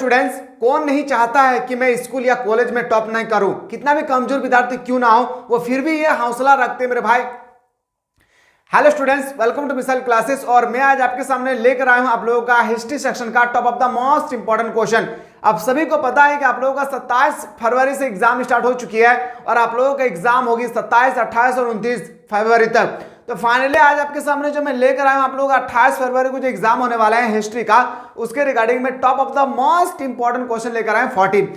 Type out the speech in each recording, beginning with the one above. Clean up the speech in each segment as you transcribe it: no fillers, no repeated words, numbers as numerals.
Students, कौन नहीं चाहता है कि मैं स्कूल या कॉलेज में टॉप नहीं करूं? कितना भी कमजोर विद्यार्थी क्यों ना हो, वो फिर भी ये हौसला रखते हैं मेरे भाई। Hello students, welcome to missile classes. और मैं आज आपके सामने लेकर आया हूं आप लोगों का हिस्ट्री सेक्शन का top of the most important question. आप सभी को पता है कि आप लोगों का 27 फरवरी से एग्जाम स्टार्ट हो चुकी है और आप लोगों का एग्जाम होगी 27, 28 और 29 फरवरी तक। तो फाइनली आज आपके सामने जो मैं लेकर आया हूं आप लोगों का 28 फरवरी को जो एग्जाम होने वाला है हिस्ट्री का, उसके रिगार्डिंग में top of the most important question लेकर आए 40।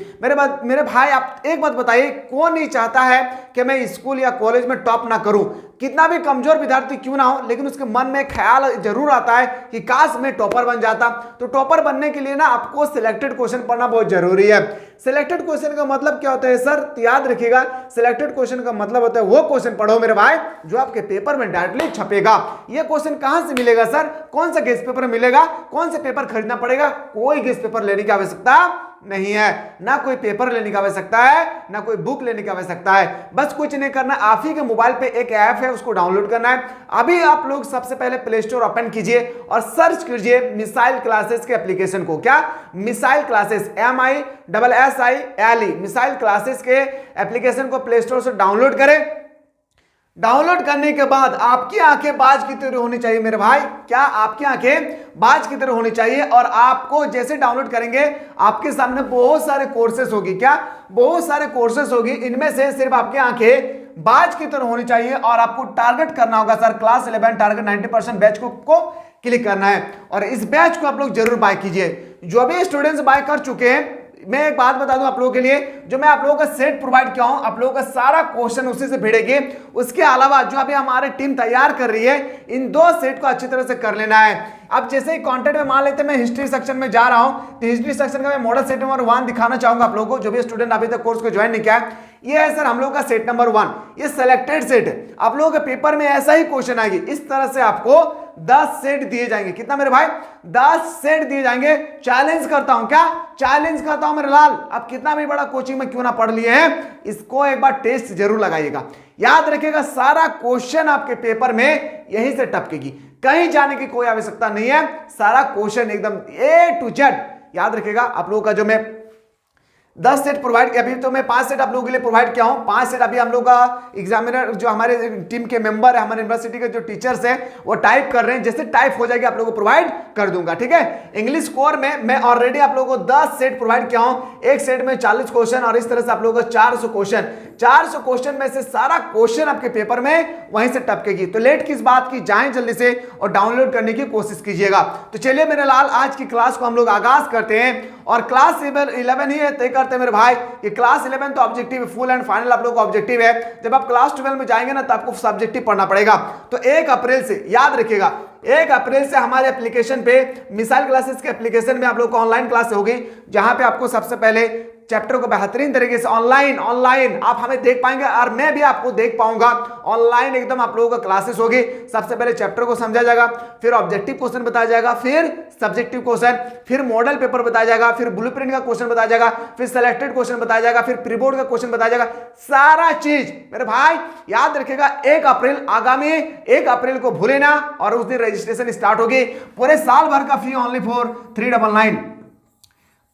मेरे भाई, आप एक बात बताइए, कौन नहीं चाहता है कि मैं स्कूल या कॉलेज में टॉप ना करूं? कितना भी कमजोर विद्यार्थी क्यों ना हो, लेकिन उसके मन में ख्याल जरूर आता है कि काश मैं टॉपर बन जाता। तो टॉपर बनने के लिए ना आपको सिलेक्टेड क्वेश्चन पढ़ना बहुत जरूरी है। सिलेक्टेड क्वेश्चन का मतलब क्या होता है सर? याद रखिएगा, सिलेक्टेड क्वेश्चन का मतलब होता है वो क्वेश्चन पढ़ो मेरे भाई जो आपके पेपर में डायरेक्टली छपेगा। ये क्वेश्चन कहां से मिलेगा सर? कौन सा गेस्ट पेपर मिलेगा? कौन से पेपर खरीदना पड़ेगा? कोई गेस्ट पेपर लेने की आवश्यकता नहीं है, ना कोई पेपर लेने की आवश्यकता है, ना कोई बुक लेने की आवश्यकता है। बस कुछ नहीं करना, आप ही के मोबाइल पे एक ऐप है, उसको डाउनलोड करना है। अभी आप लोग सबसे पहले प्ले स्टोर ओपन कीजिए और सर्च कीजिए मिसाइल क्लासेस के एप्लीकेशन को। क्या? Missile classes, MISSILE, missile classes के एप्लीकेशन को प्ले स्टोर से डाउनलोड करें। डाउनलोड करने के बाद आपकी आंखें बाज की तरह होनी चाहिए मेरे भाई। क्या? आपकी आंखें बाज की तरह होनी चाहिए। और आपको जैसे डाउनलोड करेंगे आपके सामने बहुत सारे कोर्सेस होगी। क्या? बहुत सारे कोर्सेस होगी। इनमें से सिर्फ आपकी आंखें बाज की तरह होनी चाहिए और आपको टारगेट करना होगा सर क्लास 11 टारगेट 90% बैच को क्लिक करना है। और इस बैच को आप लोग जरूर बाय कीजिए। जो भी स्टूडेंट्स बाय कर चुके हैं, मैं एक बात बता दूं आप लोगों के लिए, जो मैं आप लोगों का सेट प्रोवाइड किया हूं, आप लोगों का सारा क्वेश्चन उसी से भिड़ेगी। उसके अलावा जो अभी हमारी टीम तैयार कर रही है, इन 2 सेट को अच्छी तरह से कर लेना है। अब जैसे ही कंटेंट में मान लेते हैं मैं हिस्ट्री सेक्शन में जा रहा हूं, तो हिस्ट्री सेक्शन का मैं मॉडल सेट नंबर 1 दिखाना चाहूंगा आप लोगों को। जो भी स्टूडेंट अभी तक कोर्स को ज्वाइन नहीं किया है, ये है सर हम लोग का सेट नंबर 1। ये सिलेक्टेड सेट है। आप लोगों के पेपर में ऐसा ही क्वेश्चन आएगी। इस तरह से आपको 10 सेट दिए जाएंगे। कितना मेरे भाई? 10 सेट दिए जाएंगे। चैलेंज करता हूं, क्या चैलेंज करता हूं मेरे लाल, आप कितना भी बड़ा कोचिंग में क्यों ना पढ़ लिए हैं, इसको एक बार टेस्ट जरूर लगाइएगा। याद रखिएगा, सारा क्वेश्चन आपके पेपर में यहीं से टपकेगी, कहीं जाने की कोई आवश्यकता नहीं है। सारा क्वेश्चन एकदम A to Z याद रखिएगा। आप लोगों का जो मैं 10 सेट प्रोवाइड किया, अभी तो मैं 5 सेट आप लोगों के लिए प्रोवाइड किया हूं। 5 सेट अभी हम लोग का एग्जामिनर जो हमारे टीम के मेंबर है, हमारे यूनिवर्सिटी के जो टीचर्स हैं, वो टाइप कर रहे हैं। जैसे टाइप हो जाएगी आप लोगों को प्रोवाइड कर दूंगा, ठीक है। इंग्लिश कोर में मैं ऑलरेडी आप लोगों को 10 सेट प्रोवाइड किया हूं। एक सेट में 40 क्वेश्चन और इस तरह से आप लोगों को 400 क्वेश्चन। 400 क्वेश्चन में से सारा क्वेश्चन आपके पेपर में वहीं से टपकेगी। तो लेट किस बात की, जाएं जल्दी से और डाउनलोड करने की कोशिश कीजिएगा। तो चलिए मेरे लाल, आज की क्लास को हम लोग आगाज करते हैं। और क्लास 11 ही तय करते हैं मेरे भाई कि क्लास 11 तो ऑब्जेक्टिव फुल एंड फाइनल आप लोग का ऑब्जेक्टिव है। जब आप क्लास 12 में जाएंगे ना तो आपको सब्जेक्टिव पढ़ना पड़ेगा। तो 1 अप्रैल से याद रखिएगा, 1 अप्रैल से हमारे एप्लीकेशन पे मिसाइल क्लासेस के एप्लीकेशन में आप लोग को ऑनलाइन क्लास होगी, जहां पे आपको सबसे पहले चैप्टर को बेहतरीन तरीके से ऑनलाइन आप हमें देख पाएंगे और मैं भी आपको देख पाऊंगा। ऑनलाइन एकदम आप लोगों का क्लासेस होगी। सबसे पहले चैप्टर को समझा जाएगा, फिर ऑब्जेक्टिव क्वेश्चन बताया जाएगा, फिर सब्जेक्टिव क्वेश्चन, फिर मॉडल पेपर बताया जाएगा, फिर ब्लूप्रिंट का क्वेश्चन बताया जाएगा, फिर सिलेक्टेड क्वेश्चन बताया जाएगा, फिर प्री बोर्ड का क्वेश्चन बताया जाएगा। सारा चीज मेरे भाई याद रखिएगा। 1 अप्रैल, आगामी 1 अप्रैल को भूले ना, और उस दिन रजिस्ट्रेशन स्टार्ट होगी। पूरे साल भर का फी ओनली फॉर 399।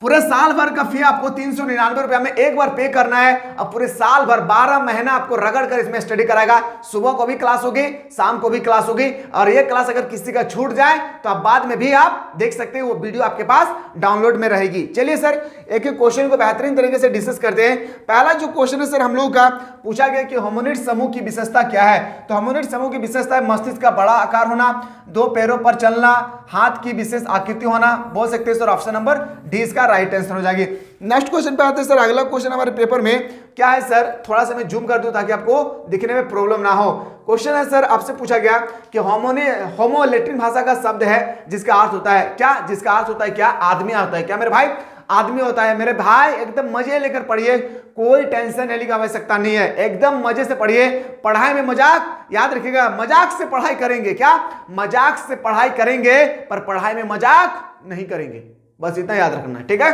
पूरे साल भर का फी आपको 399 रुपया में एक बार पे करना है। अब पूरे साल भर 12 महीना आपको रगड़ कर इसमें स्टडी कराएगा। सुबह को भी क्लास होगी, शाम को भी क्लास होगी। और ये क्लास अगर किसी का छूट जाए तो आप बाद में भी आप देख सकते हैं, वो वीडियो आपके पास डाउनलोड में रहेगी। चलिए सर, एक एक क्वेश्चन को बेहतरीन तरीके से डिस्कस करते हैं। पहला जो क्वेश्चन है सर हम लोग का पूछा गया कि होमोनिड समूह की विशेषता क्या है। तो होमोनिड समूह की विशेषता है मस्तिष्क का बड़ा आकार होना, 2 पैरों पर चलना, हाथ की विशेष आकृति होना। बोल सकते हैं सर ऑप्शन नंबर डी इसका राइट आंसर हो जाएगी। नेक्स्ट क्वेश्चन पे आते हैं सर। अगला क्वेश्चन हमारे पेपर में क्या है सर, थोड़ा सा मैं जूम कर दूं ताकि आपको दिखने में प्रॉब्लम ना हो। क्वेश्चन है सर, आपसे पूछा गया कि होमो लैटिन भाषा का शब्द है जिसका अर्थ होता है क्या? जिसका अर्थ होता है क्या? आदमी होता है क्या मेरे भाई? आदमी होता है मेरे भाई। एकदम मजे लेकर पढ़िए, कोई टेंशन लेने की आवश्यकता नहीं है। एकदम मजे से पढ़िए। पढ़ाई में मजाक याद रखिएगा, मजाक से पढ़ाई करेंगे। क्या? मजाक से पढ़ाई करेंगे, पर पढ़ाई में मजाक नहीं करेंगे। बस इतना याद रखना है, ठीक है।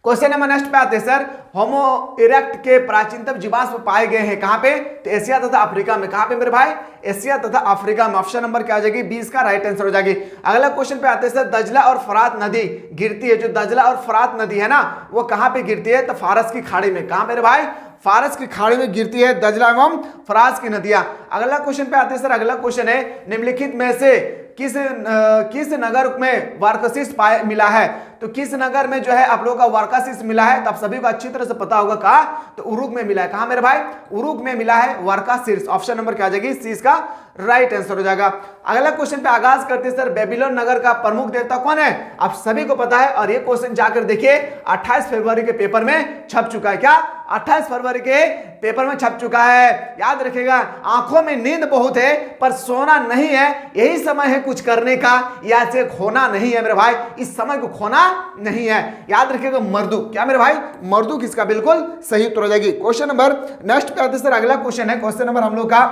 क्वेश्चन नंबर नेक्स्ट पे आते हैं सर, होमो इरेक्ट के प्राचीनतम जीवाश्म पाए गए हैं कहां पे? तो एशिया तथा अफ्रीका में। कहां पे मेरे भाई? एशिया तथा अफ्रीका में। ऑप्शन नंबर क्या आ जाएगी? 20 का राइट आंसर हो जाएगी। अगला क्वेश्चन पे आते हैं सर, दजला और फरात नदी गिरती है, जो दजला और फरात नदी है ना, वो कहां पे गिरती है? तो फारस की खाड़ी में। कहां मेरे भाई? फारस की खाड़ी में गिरती है दजला एवं फरास की नदियां। अगला क्वेश्चन पे आते हैं सर, अगला क्वेश्चन है, निम्नलिखित में से किस नगर में वार्काशीस मिला है? तो किस नगर में जो है आप लोगों का वार्काशीस मिला है? तो आप सभी को अच्छी तरह से पता होगा कहा, तो उरुग में मिला है। कहा मेरे भाई? उरुग में मिला है वार्काशीस। ऑप्शन नंबर क्या आ जाएगी? सी इसका राइट आंसर हो जाएगा। अगला क्वेश्चन पे आगाज करते हैं सर, बेबीलोन नगर का प्रमुख देवता कौन है? आप सभी को पता है, और ये क्वेश्चन जाकर देखिए 28 फरवरी के पेपर में छप चुका है। क्या 28 फरवरी के पेपर में छप चुका है? याद रखिएगा, आंखों में नींद बहुत है पर सोना नहीं है, यही समय है कुछ करने का, या से खोना नहीं है मेरे भाई, इस समय को खोना नहीं है। याद रखिएगा मर्दूक। क्या मेरे भाई? मर्दूक इसका बिल्कुल सही उत्तर हो जाएगी। क्वेश्चन नंबर नेक्स्ट पे आते सर, अगला क्वेश्चन है, क्वेश्चन नंबर हम लोग का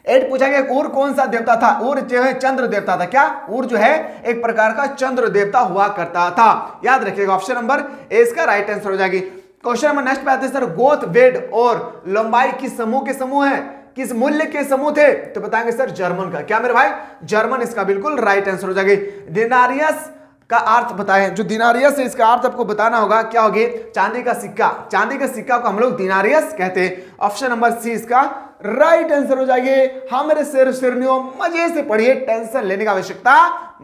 8 पूछा गया, उर कौन सा देवता था? उर जो है चंद्र देवता था। क्या? उर जो है एक प्रकार का चंद्र देवता हुआ करता था। याद रखिएगा, ऑप्शन नंबर ए इसका राइट आंसर हो जाएगी। क्वेश्चन नंबर नेक्स्ट पे आते हैं सर, गोथ, वेड और लंबाई किस समूह के समूह है? किस मूल्य के समूह थे? तो बताएंगे सर जर्मन का। क्या मेरे भाई? जर्मन इसका बिल्कुल राइट आंसर हो जाएगी। दिनारियस का अर्थ बताएं, जो दिनारियस है इसका अर्थ आपको बताना होगा क्या होगी? चांदी का सिक्का। चांदी का सिक्का को हम लोग दिनारियस कहते हैं। ऑप्शन नंबर सी इसका राइट आंसर हो जाएगी। हाँ मेरे शेरनियों, मजे से पढ़िए, टेंशन लेने की आवश्यकता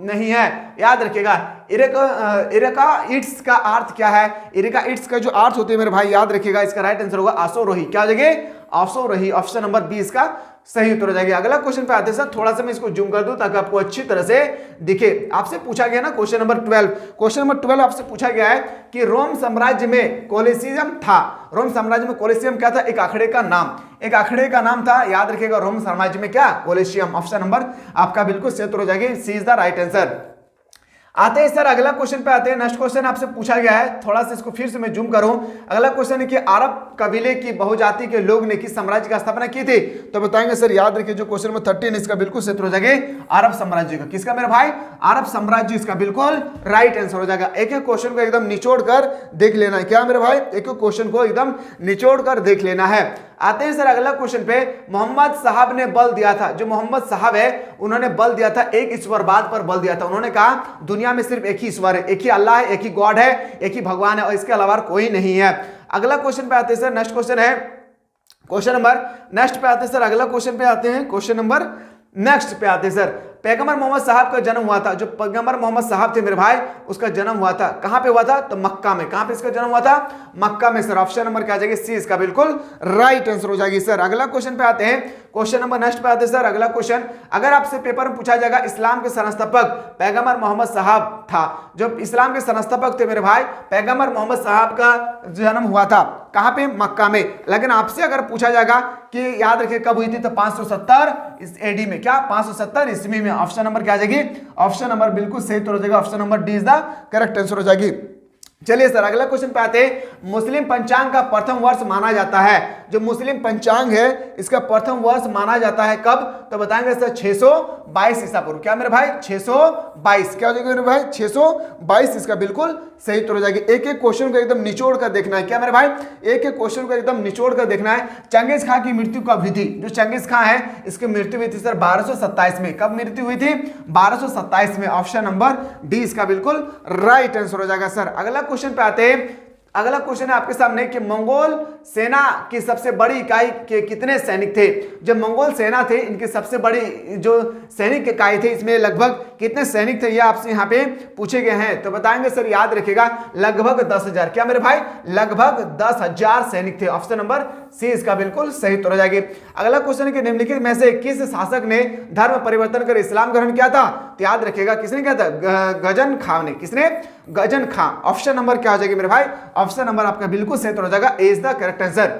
नहीं है। याद रखिएगा, इरेका इट्स का अर्थ क्या है? इरेका इट्स का जो अर्थ होते हैं मेरे भाई, याद रखिएगा, इसका राइट आंसर होगा आशोरोही। क्या हो जाएगी? आशोरोही। ऑप्शन नंबर 20 का सही उत्तर हो जाएगी। अगला क्वेश्चन पे आते हैं सर, थोड़ा सा मैं इसको जूम कर दूं ताकि आपको अच्छी तरह से दिखे। आपसे पूछा गया ना क्वेश्चन नंबर 12, क्वेश्चन नंबर 12 आपसे पूछा गया है कि रोम साम्राज्य में कोलिसियम था। रोम साम्राज्य में कोलिसियम क्या था? एक अखाड़े का नाम, एक अखाड़े का नाम था। याद रखिएगा, रोम साम्राज्य में क्या? कोलिसियम। ऑप्शन नंबर आपका बिल्कुल सही उत्तर हो जाएगी, सी इज द राइट आंसर। आते हैं सर अगला क्वेश्चन पे आते हैं। नेक्स्ट क्वेश्चन आपसे पूछा गया है, थोड़ा सा इसको फिर से मैं जूम करूं। अगला क्वेश्चन है कि अरब कबीले की बहुजाति के लोग ने किस साम्राज्य की स्थापना की थी? तो बताएंगे सर, याद रखिए, जो क्वेश्चन नंबर 13 इसका बिल्कुल सही उत्तर हो जाएगा अरब साम्राज्य का। किसका मेरे भाई? अरब साम्राज्य इसका बिल्कुल राइट आंसर हो जाएगा। एक एक क्वेश्चन को एकदम निचोड़ कर देख लेना है। क्या मेरे भाई? एक एक क्वेश्चन को एकदम निचोड़ कर देख लेना है। आते हैं सर अगला क्वेश्चन पे, मोहम्मद साहब ने बल दिया था, जो मोहम्मद साहब है उन्होंने बल दिया था, एक ईश्वरवाद पर बल दिया था। उन्होंने कहा दुनिया में सिर्फ एक ही ईश्वर है, एक ही अल्लाह है, एक ही गॉड है, एक ही भगवान है, और इसके अलावा कोई नहीं है। अगला क्वेश्चन पे आते हैं सर, नेक्स्ट क्वेश्चन है, क्वेश्चन नंबर नेक्स्ट पे आते हैं सर, अगला क्वेश्चन पे आते हैं, क्वेश्चन नंबर नेक्स्ट पे आते हैं सर। पैगंबर मोहम्मद साहब का जन्म हुआ था, जो पैगंबर मोहम्मद साहब थे मेरे भाई, उसका जन्म हुआ था कहां पे हुआ था? तो मक्का में। कहां पे इसका जन्म हुआ था? मक्का में। सर ऑप्शन नंबर क्या आ जाएगी? सी इसका बिल्कुल राइट आंसर हो जाएगी सर। अगला क्वेश्चन पे आते हैं, क्वेश्चन नंबर नेक्स्ट पे आते हैं सर। अगला क्वेश्चन, अगर आपसे पेपर में पूछा जाएगा इस्लाम के संस्थापक पैगंबर मोहम्मद साहब था, जो इस्लाम के संस्थापक थे मेरे भाई, पैगंबर मोहम्मद साहब का जन्म हुआ था कहां पे? मक्का में। लेकिन आपसे अगर पूछा जाएगा कि याद रखिए कब हुई थी, तो 570 एडी में। क्या? 570 ईस्वी में। ऑप्शन नंबर क्या आ जाएगी? ऑप्शन नंबर बिल्कुल सही तो हो जाएगा, option number D is the correct answer हो जाएगी। चलिए सर अगला क्वेश्चन पे आते हैं। मुस्लिम पंचांग का प्रथम वर्ष माना जाता है, जो मुस्लिम पंचांग है इसका प्रथम वर्ष माना जाता है कब? तो बताएंगे सर 622 ईसा पूर्व। क्या मेरे भाई? 622। क्या हो जाएगा मेरे भाई? 622 इसका बिल्कुल सही उत्तर हो जाएगी। एक एक क्वेश्चन को एकदम निचोड़ कर देखना है। क्या मेरे भाई? एक एक क्वेश्चन को एकदम निचोड़ कर देखना है। चंगेज खां की मृत्यु कब हुई थी? जो चंगेज खां है इसकी मृत्यु हुई थी सर 1227 में। कब मृत्यु हुई थी? 1227 में। ऑप्शन नंबर डी इसका बिल्कुल राइट आंसर हो जाएगा सर। अगला क्वेश्चन पे आते हैं। अगला क्वेश्चन है आपके सामने कि मंगोल सेना की सबसे बड़ी इकाई के कितने सैनिक थे? जब मंगोल सेना थे इनकी सबसे बड़ी जो सैनिक इकाई थे, इसमें लगभग कितने सैनिक थे, ये आपसे यहाँ पे पूछे गए हैं। तो बताएंगे सर, याद रखिएगा लगभग 10,000। क्या मेरे भाई? लगभग 10,000 सैनिक थे। ऑप्शन नंबर सी इसका बिल्कुल सही उत्तर हो जाएगी। अगला क्वेश्चन है कि निम्नलिखित में से किस शासक ने धर्म परिवर्तन कर इस्लाम ग्रहण किया था? तो याद रखिएगा किसने किया था? गजन खां ने। किसने? गजन खां। ऑप्शन नंबर क्या हो जाएगी मेरे भाई? ऑप्शन नंबर आपका बिल्कुल सही उत्तर हो जाएगा, ए इज द करेक्ट आंसर।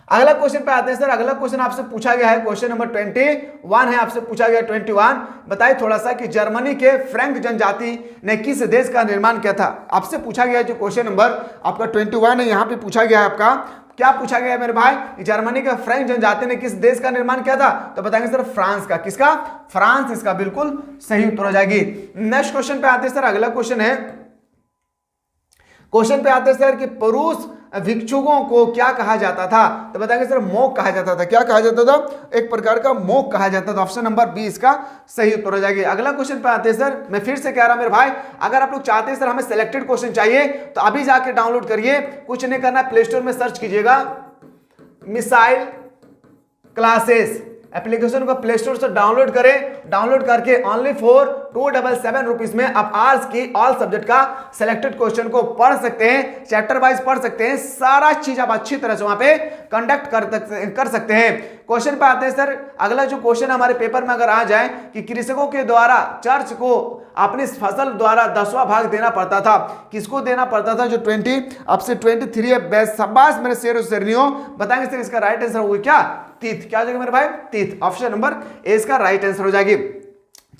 अगला क्वेश्चन पे आते हैं सर। अगला क्वेश्चन आपसे पूछा गया है, क्वेश्चन नंबर 21 है, आपसे पूछा गया 21। बताइए थोड़ा सा कि जर्मनी के फ्रैंक जनजाति ने किस देश का निर्माण किया था? आपसे पूछा गया जो क्वेश्चन नंबर आपका 21 है, यहाँ पे पूछा गया है आपका, क्या पूछा गया है मेरे भाई? जर्मनी का फ्रैंक जनजाति ने किस देश का निर्माण किया था? तो बताएंगे सर फ्रांस का। किसका? फ्रांस इसका बिल्कुल सही उत्तर हो जाएगी। नेक्स्ट क्वेश्चन पे आते हैं सर। अगला क्वेश्चन है, क्वेश्चन पे आते हैं सर कि पुरुष भिक्षुकों को क्या कहा जाता था, तो बताएंगे सर मोक कहा जाता था। क्या कहा जाता था? एक प्रकार का मोक कहा जाता था। ऑप्शन नंबर बी इसका सही उत्तर हो जाएगी। अगला क्वेश्चन पे आते हैं सर, मैं फिर से कह रहा हूं मेरे भाई, अगर आप लोग चाहते हैं सर हमें सिलेक्टेड क्वेश्चन चाहिए तो अभी जाके डाउनलोड करिए, कुछ नहीं करना, प्ले स्टोर में सर्च कीजिएगा मिसाइल क्लासेस, एप्लीकेशन को प्ले स्टोर से डाउनलोड करें। डाउनलोड करके ओनली फॉर 277 रुपीज में आप आर्ट्स की ऑल सब्जेक्ट का सिलेक्टेड क्वेश्चन को पढ़ सकते हैं, चैप्टर वाइज पढ़ सकते हैं, सारा चीज आप अच्छी तरह से वहां पे कंडक्ट कर सकते हैं। क्वेश्चन पे आते हैं सर, अगला जो क्वेश्चन हमारे पेपर में अगर आ जाए कि कृषकों के द्वारा चर्च को अपनी फसल द्वारा 10वां भाग देना पड़ता था, किसको देना पड़ता था? जो 20 अब से 23 है, बेस्ट शाबाश मेरे शेर शेरनियों, बताएंगे सर इसका राइट आंसर होगा क्या? तीत। क्या हो जाएगा मेरे भाई? तीत। ऑप्शन नंबर ए इसका राइट आंसर हो जाएगी।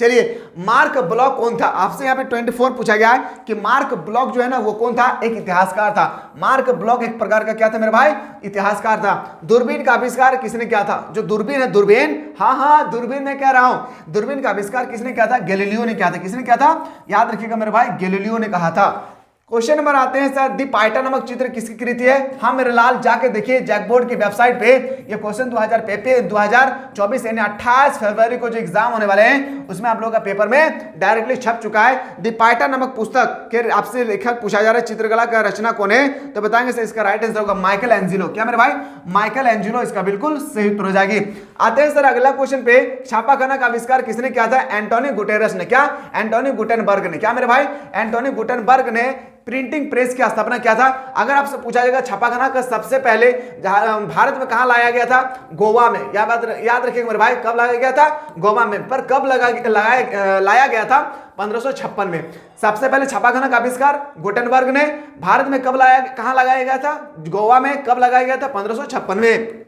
चलिए, मार्क ब्लॉक कौन था? आपसे यहाँ पे 24 पूछा गया है कि मार्क ब्लॉक जो है ना वो कौन था? एक इतिहासकार था। मार्क ब्लॉक एक प्रकार का क्या था मेरे भाई? इतिहासकार था। दूरबीन का आविष्कार किसने किया था? जो दूरबीन है, दूरबीन, हाँ दूरबीन मैं कह रहा हूं, दूरबीन का आविष्कार किसने किया था? गैलीलियो ने किया था। किसने किया था? याद रखिएगा मेरे भाई, गैलीलियो ने कहा था। क्वेश्चन नंबर आते हैं सर, दी पाइटा नामक चित्र किसकी कृति है? हाँ मेरे लाल, जाके देखिए जैकबोर्ड की वेबसाइट पे, ये क्वेश्चन 2024 यानी 28 फरवरी को जो एग्जाम होने वाले हैं उसमें आप लोगों का पेपर में डायरेक्टली छप चुका है। दी पाइटा नामक पुस्तक के आपसे लेखक पूछा जा रहा है, चित्रकला का रचना कौन है? तो बताएंगे सर इसका राइट आंसर होगा माइकल एंजिलो। क्या मेरे भाई? माइकल एंजिलो इसका बिल्कुल सही उत्तर हो जाएगी। आते हैं सर अगला क्वेश्चन पे, छापाखाना का आविष्कार किसने किया था? एंटोनी गुटेरस ने। क्या? एंटोनी गुटेनबर्ग ने। क्या मेरे भाई? एंटोनी गुटेनबर्ग ने प्रिंटिंग प्रेस की स्थापना किया था। अगर आपसे पूछा जाएगा छापाखाना का सबसे पहले भारत में कहां लाया गया था? गोवा में। याद रखिएगा मेरे भाई, कब लाया गया था? गोवा में। पर कब लाया गया था? 1556 में। सबसे पहले छापाखाना का आविष्कार गुटेनबर्ग ने। भारत में कब कहां लगाया गया था? गोवा में। कब लगाया गया था? 1556 में।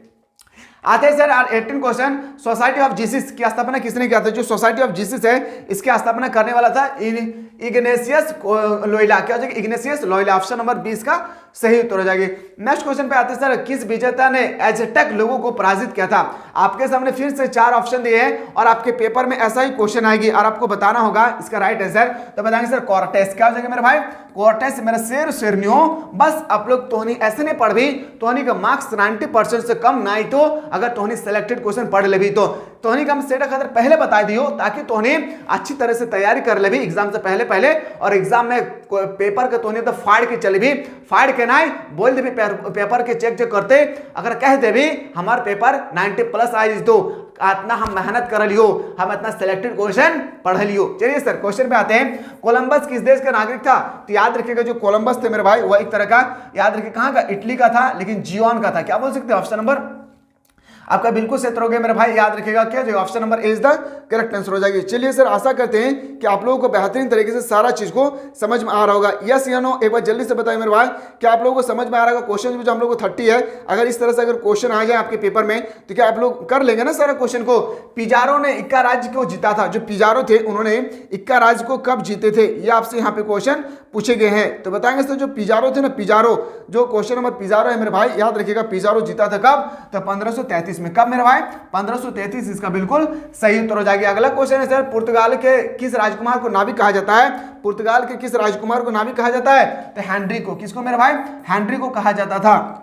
आते हैं sir 18 question, society of Jesus की स्थापना किसने किया था? जो सोसाइटी ऑफ जीसस है इसकी स्थापना करने वाला था इग्नेशियस लोयला। क्या हो जाएगा? Ignatius Loyola. ऑप्शन नंबर 20 का सही उत्तर हो जाएगी। नेक्स्ट क्वेश्चन पे आते हैं सर, किस विजेता ने एज़टेक लोगों को पराजित किया था? आपके सामने फिर से 4 ऑप्शन दिए हैं और आपके पेपर में ऐसा ही क्वेश्चन आएगी और आपको बताना होगा इसका राइट आंसर। तो बताएंगे सर कोर्टेस। क्या हो जाएगा मेरे भाई? कोर्टेस। मेरे शेर शेरनियों, बस आप लोग तोहनी ऐसे नहीं पढ़ भी, तोहनी का मार्क्स 90% से कम ना ही तो अगर तोहनी सिलेक्टेड क्वेश्चन पढ़ ले भी तो तोहनी का सेट खातिर पहले बता दियो ताकि तोहनी अच्छी तरह से तैयारी कर ले भी एग्जाम से पहले और एग्जाम में पेपर के तोहनी तो फाड़ के चले भी, फाड़ के ना बोल दे भी पेपर के चेक करते, अगर कह दे भी हमार पेपर 90+ आए तो इतना हम मेहनत कर लियो, हम इतना सिलेक्टेड क्वेश्चन पढ़ लियो। चलिए सर क्वेश्चन पे आते हैं, कोलंबस किस देश का नागरिक था? तो याद रखिएगा जो कोलंबस थे मेरे भाई वह एक तरह का, याद रखिए कहां का? इटली का था, लेकिन जियोन का था। क्या बोल सकते हैं? ऑप्शन नंबर आपका बिल्कुल सही उत्तर हो गया मेरे भाई। याद रखिएगा क्या? जो option number A is the correct answer हो जाएगी। चलिए सर आशा करते हैं कि आप लोगों को बेहतरीन तरीके से सारा चीज को समझ में आ रहा होगा। यस या नो एक बार जल्दी से बताइए मेरे भाई, क्या आप लोगों को समझ में आ रहा होगा? क्वेश्चन जो हम लोग को 30 है, अगर इस तरह से अगर क्वेश्चन आ जाए आपके पेपर में तो क्या आप लोग कर लेंगे ना सारा क्वेश्चन को? पिजारो ने इक्का राज्य को जीता था। जो पिजारो थे उन्होंने इक्का राज्य को कब जीते थे, ये आपसे यहाँ पे क्वेश्चन पूछे गए हैं। तो बताएंगे सर जो पिजारो थे ना, पिजारो जो क्वेश्चन नंबर पिजारो है मेरे भाई, याद रखिएगा पिजारो जीता था कब? तो 1533 में। कब मेरे भाई? 1533 इसका बिल्कुल सही उत्तर हो जाएगा। अगला क्वेश्चन है सर, पुर्तगाल के किस राजकुमार को नाविक कहा जाता है? पुर्तगाल के किस राजकुमार को नाविक कहा जाता है? तो हेनरी को। किसको मेरे भाई? हेनरी को कहा जाता था।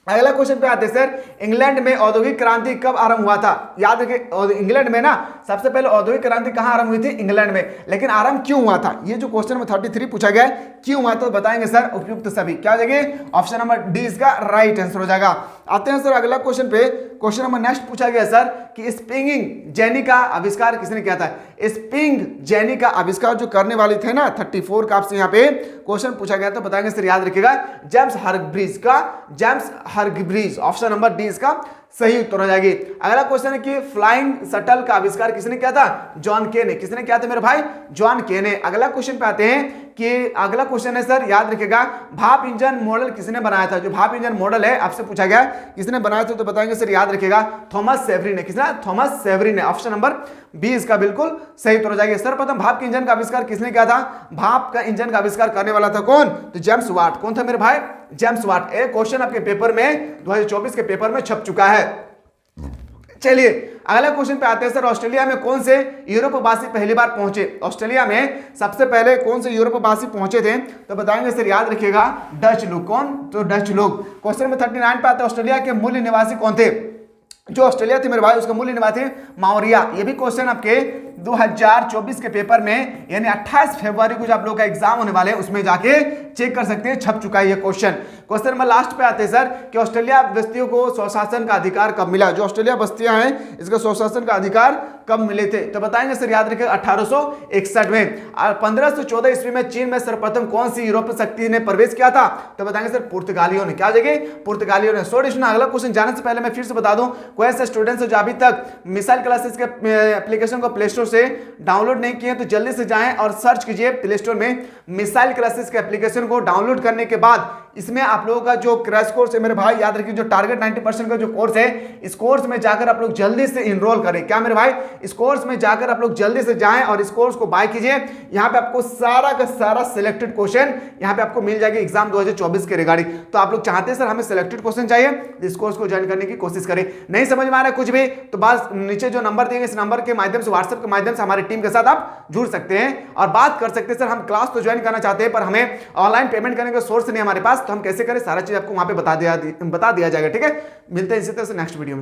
अगला क्वेश्चन पे आते हैं सर, इंग्लैंड में औद्योगिक क्रांति कब आरंभ हुआ था? याद रखिए इंग्लैंड में ना सबसे पहले औद्योगिक क्रांति कहां आरंभ हुई थी? इंग्लैंड में। लेकिन आरंभ क्यों हुआ था? ये जो क्वेश्चन नंबर 33 पूछा गया है, क्यों हुआ तो बताएंगे सर उपयुक्त सभी। क्या हो जाएगी? ऑप्शन नंबर डी इसका राइट आंसर हो जाएगा। आते हैं सर अगला क्वेश्चन पे, क्वेश्चन नंबर नेक्स्ट पूछा गया सर कि स्पिंगिंग जेनी का आविष्कार किसने किया था? स्पिंग जेनी का आविष्कार जो करने वाले थे ना 34 का आपसे यहाँ पे क्वेश्चन पूछा गया, तो बताएंगे सर याद रखिएगा जेम्स हर्ग्रीव्स का, जेम्स हर्ग्रीव्स। ऑप्शन नंबर डी इसका सही उत्तर हो जाएगी। अगला क्वेश्चन है कि फ्लाइंग शटल का आविष्कार किसने किया था? जॉन के ने। किसने किया था मेरे भाई? जॉन के ने। अगला क्वेश्चन पे आते हैं कि अगला क्वेश्चन है सर याद रखिएगा भाप इंजन मॉडल किसने बनाया था? जो भाप इंजन मॉडल है आपसे पूछा गया किसने बनाया था, तो बताएंगे सर याद रखिएगा थॉमस सेवरी ने। किसने? थॉमस सेवरी ने। ऑप्शन नंबर बी इसका बिल्कुल सही उत्तर हो जाएगा। सर्वप्रथम भाप के इंजन का आविष्कार किसने किया था? भाप का इंजन का आविष्कार करने वाला था कौन? तो जेम्स वाट। कौन था मेरे भाई? James Watt. एक क्वेश्चन आपके पेपर में 2024 के पेपर में छप चुका है। चलिए अगले क्वेश्चन पे आते हैं सर। ऑस्ट्रेलिया में कौन से यूरोपवासी पहली बार पहुंचे? ऑस्ट्रेलिया में सबसे पहले कौन से यूरोपवासी पहुंचे थे? तो बताएंगे सर, याद रखिएगा डच लोग। कौन? तो डच लोग। क्वेश्चन नंबर 39 पे आते हैं, ऑस्ट्रेलिया के मूल निवासी कौन थे? जो ऑस्ट्रेलिया थे मेरे भाई उसका मूल निवासी माओरिया। ये भी क्वेश्चन आपके 2024 के पेपर में यानी 28 फरवरी को जो आप लोग का एग्जाम होने वाले हैं उसमें जाके चेक कर सकते हैं, छप चुका है ये क्वेश्चन। क्वेश्चन नंबर लास्ट पे आते हैं सर कि ऑस्ट्रेलिया बस्तियों को स्वशासन का अधिकार कब मिला? जो ऑस्ट्रेलिया बस्तियां हैं इसका स्वशासन का अधिकार कब मिले थे? तो बताएंगे सर, याद रखिए 1861 में। 1514 ईस्वी में चीन में सर्वप्रथम कौन सी यूरोपीय शक्ति ने प्रवेश किया था? तो बताएंगे सर पुर्तगालियों ने। क्या जगह? पुर्तगालियों ने। अगला क्वेश्चन जाने से पहले मैं फिर से बता दूं, कोई ऐसे स्टूडेंट्स जो अभी तक मिसाइल क्लासेस के एप्लीकेशन को प्ले स्टोर से डाउनलोड नहीं किए तो जल्दी से जाएं और सर्च कीजिए प्ले स्टोर में मिसाइल क्लासेस के एप्लीकेशन को। डाउनलोड करने के बाद इसमें आप लोगों का जो क्रैश कोर्स है मेरे भाई, याद रखिए जो टारगेट 90% का जो कोर्स है, इस कोर्स में जाकर आप लोग जल्दी से इनरोल करें। क्या मेरे भाई? इस कोर्स में जाकर आप लोग जल्दी से जाएं और इस कोर्स को बाय कीजिए। यहां पे आपको सारा का सारा सिलेक्टेड क्वेश्चन यहां पे आपको मिल जाएगा एग्जाम 2024 के रिगार्डिंग। तो आप लोग चाहते हैं सर हमें सिलेक्टेड क्वेश्चन चाहिए, इस कोर्स को ज्वाइन करने की कोशिश करें। नहीं समझ में आ रहा है कुछ भी तो बस नीचे जो नंबर देंगे इस नंबर के माध्यम से, व्हाट्सएप के माध्यम से हमारी टीम के साथ आप जुड़ सकते हैं और बात कर सकते हैं। सर हम क्लास तो ज्वाइन करना चाहते हैं पर हमें ऑनलाइन पेमेंट करने का सोर्स नहीं हमारे पास, तो हम कैसे करें? सारा चीज आपको वहां पे बता दिया जाएगा। ठीक है, मिलते हैं इसी तरह से नेक्स्ट वीडियो में।